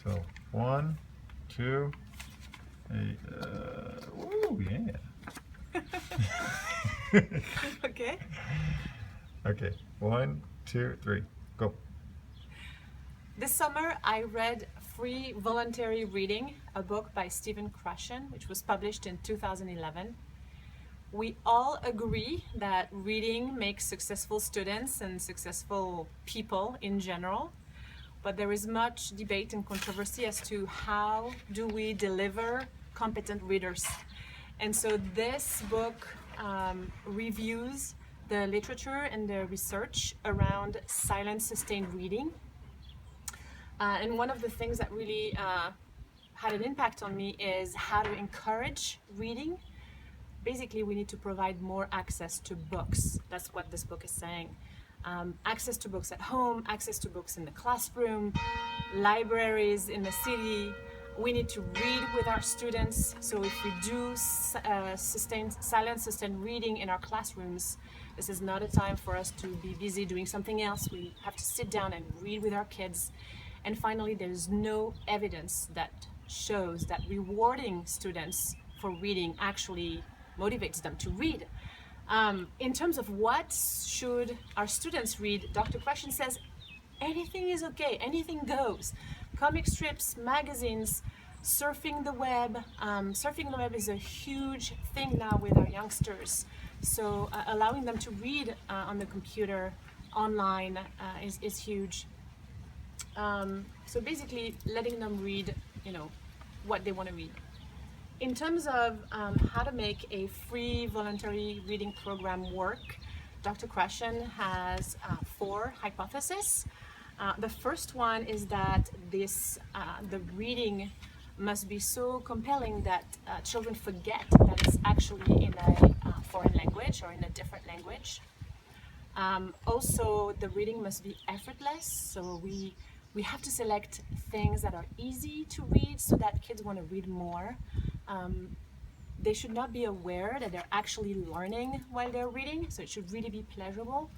So 1, 2, woo, yeah. Okay. Okay, 1, 2, 3, go. This summer I read Free Voluntary Reading, a book by Krashen, which was published in 2011. We all agree that reading makes successful students and successful people in general, but there is much debate and controversy as to how do we deliver competent readers. And so this book reviews the literature and the research around silent sustained reading. And one of the things that really had an impact on me is how to encourage reading. Basically, we need to provide more access to books. That's what this book is saying. Access to books at home, access to books in the classroom, libraries in the city. We need to read with our students. So if we do silent sustained reading in our classrooms, this is not a time for us to be busy doing something else. We have to sit down and read with our kids. And finally, there's no evidence that shows that rewarding students for reading actually motivates them to read. In terms of what should our students read, Dr. Krashen says anything is okay, anything goes. Comic strips, magazines, surfing the web. Surfing the web is a huge thing now with our youngsters. So allowing them to read on the computer, online, is huge. So basically letting them read, what they want to read. In terms of how to make a free voluntary reading program work, Dr. Krashen has 4 hypotheses. The first one is that the reading must be so compelling that children forget that it's actually in a foreign language or in a different language. Also, the reading must be effortless, so we have to select things that are easy to read so that kids want to read more. They should not be aware that they're actually learning while they're reading, so it should really be pleasurable.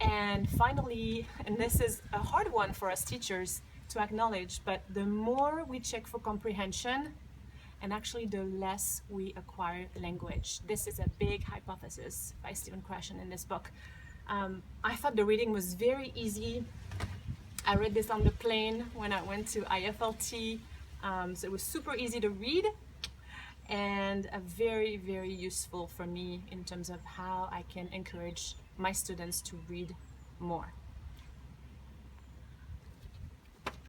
And finally, and this is a hard one for us teachers to acknowledge, but the more we check for comprehension, and actually the less we acquire language. This is a big hypothesis by Krashen in this book. I thought the reading was very easy. I read this on the plane when I went to IFLT, so it was super easy to read and very, very useful for me in terms of how I can encourage my students to read more.